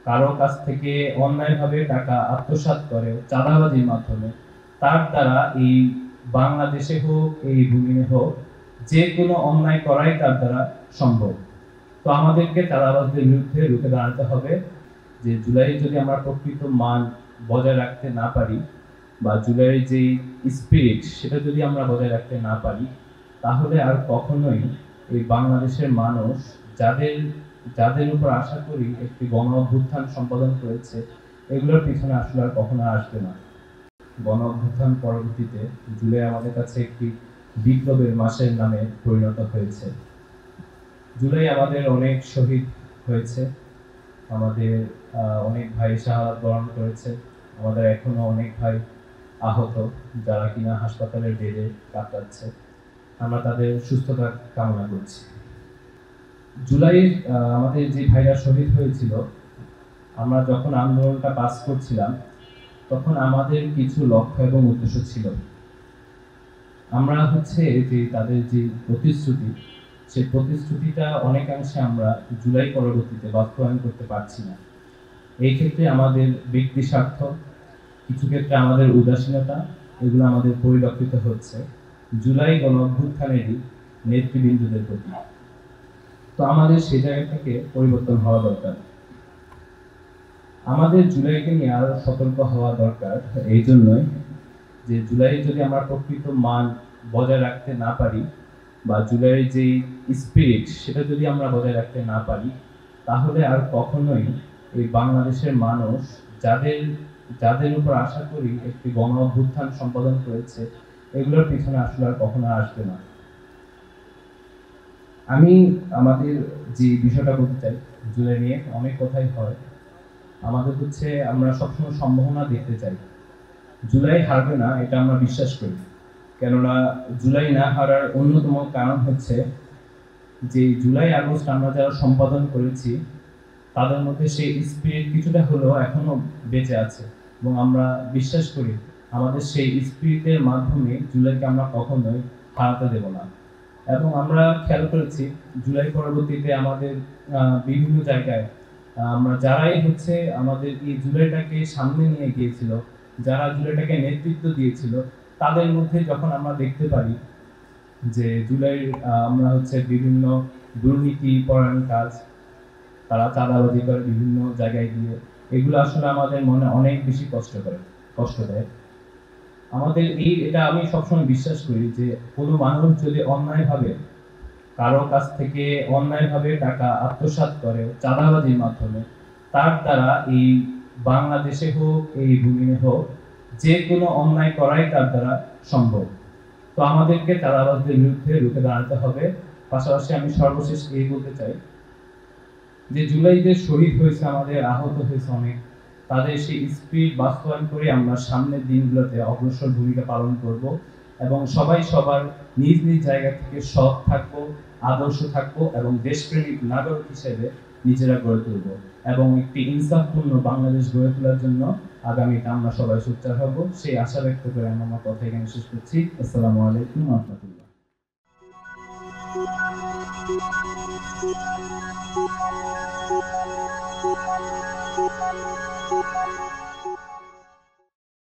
কারো কাছ থেকে অন্যায়ভাবে টাকা আত্মসাৎ করে চাঁদাবাজির মাধ্যমে, তার দ্বারা এই বাংলাদেশে হোক এই ভূমিতে হোক যে কোনো অন্যায় করাই তার দ্বারা সম্ভব। তো আমাদেরকে চাঁদাবাজদের বিরুদ্ধে রুখে দাঁড়াতে হবে। যে জুলাই যদি আমরা প্রকৃত মান বজায় রাখতে না পারি, বা জুলাইয়ের যে স্পিরিট সেটা যদি আমরা বজায় রাখতে না পারি, তাহলে আর কখনোই এই বাংলাদেশের মানুষ যাদের যাদের উপর আশা করি একটি গণ অভ্যুত্থান সম্পাদন করেছে, এগুলোর পিছনে আসলে আর কখনো আসবে না। গণ অভ্যুত্থান পরবর্তীতে জুলাই আমাদের কাছে একটি বিপ্লবের মাসের নামে পরিণত হয়েছে। জুলাই আমাদের অনেক শহীদ হয়েছে, আমাদের অনেক ভাই শাহাদাত বরণ করেছে, আমাদের এখনো অনেক ভাই আহত যারা কিনা হাসপাতালের বেডে কাটাচ্ছে। আমরা তাদের সুস্থতা কামনা করছি। জুলাইয়ের আমাদের যে ভাইরা শহীদ হয়েছিল, আমরা যখন আন্দোলনটা পাস করছিলাম তখন আমাদের কিছু লক্ষ্য এবং উদ্দেশ্য ছিল। আমরা যে তাদের যে প্রতিশ্রুতি, সেই প্রতিশ্রুতিটা অনেকাংশে আমরা জুলাই পরবর্তীতে বাস্তবায়ন করতে পারছি না। এই ক্ষেত্রে আমাদের ব্যক্তি স্বার্থ, কিছু ক্ষেত্রে আমাদের উদাসীনতা, এগুলো আমাদের পরিলক্ষিত হচ্ছে জুলাই গণ অভ্যুত্থানেরই নেতৃবৃন্দদের প্রতি। তো আমাদের সেই জায়গা থেকে পরিবর্তন হওয়া দরকার। আমাদের জুলাইকে নিয়ে আরো সতর্ক হওয়া দরকার এই জন্যই যে জুলাই যদি আমরা প্রকৃত মান বজায় রাখতে না পারি, বা জুলাইয়ের যে স্পিরিট সেটা যদি আমরা বজায় রাখতে না পারি, তাহলে আর কখনোই এই বাংলাদেশের মানুষ যাদের যাদের উপর আশা করি একটি গণ অভ্যুত্থান সম্পাদন করেছে, এগুলোর পিছনে আসলে আর কখনো আসবে না। আমি আমাদের যে বিষয়টা বলতে চাই, জুলাই নিয়ে অনেক কথাই হয়, আমাদের আমরা সবসময় সম্ভাবনা দেখতে চাই। জুলাই হারবে না এটা আমরা বিশ্বাস করি, কেননা জুলাই না হারার অন্যতম কারণ হচ্ছে যে জুলাই আগস্ট আমরা যারা সম্পাদন করেছি তাদের মধ্যে সেই স্পিরিট কিছুটা হলেও এখনো বেঁচে আছে, এবং আমরা বিশ্বাস করি আমাদের সেই স্পিরিটের মাধ্যমে জুলাইকে আমরা কখনোই হারাতে দেব না। এবং আমরা খেয়াল করেছি জুলাই পরবর্তীতে আমাদের বিভিন্ন জায়গায় আমরা যারাই আমাদের এই জুলাইটাকে সামনে নিয়ে গিয়েছিল, যারা জুলাইটাকে নেতৃত্ব দিয়েছিল, তাদের মধ্যে যখন আমরা দেখতে পারি যে জুলাই আমরা বিভিন্ন দুর্নীতি পরায়ণ কাজ, তারা চাঁদাবাজি করে বিভিন্ন জায়গায় গিয়ে, এগুলো আসলে আমাদের মনে অনেক বেশি কষ্ট দেয়। আমাদের এটা আমি সবসময় বিশ্বাস করি যে কোনো মানুষ যদি অন্যায়ভাবে কারো কাছ থেকে অন্যায়ভাবে টাকা আত্মসাৎ করে চাঁদাবাজির মাধ্যমে, তার দ্বারা এই বাংলাদেশে হোক এই ভূমিতে হোক যে কোনো অন্যায় করাই তার দ্বারা সম্ভব। তো আমাদেরকে চাঁদাবাজদের বিরুদ্ধে রুখে দাঁড়াতে হবে। পাশাপাশি আমি সর্বশেষ এই বলতে চাই যে জুলাই যে শহীদ হয়েছে, আমাদের আহত হয়েছে অনেক, তাদের সেই স্পিরিট বাস্তবায়ন করে আমরা সামনের দিনগুলোতে অগ্রসর ভূমিকা পালন করব, এবং সবাই সবার নিজ নিজ জায়গা থেকে সৎ থাকবো, আদর্শ থাকবো, এবং দেশপ্রেমিক নাগরিক হিসেবে নিজেরা গড়ে তুলব, এবং একটি ইনসাফপূর্ণ বাংলাদেশ গড়ে তোলার জন্য আগামীতে আমরা সবাই সোচ্চার হব। সেই আশা ব্যক্ত করে আমি আমার কথা এখানে শেষ করছি। আসসালামু আলাইকুম ওয়া রাহমাতুল্লাহ।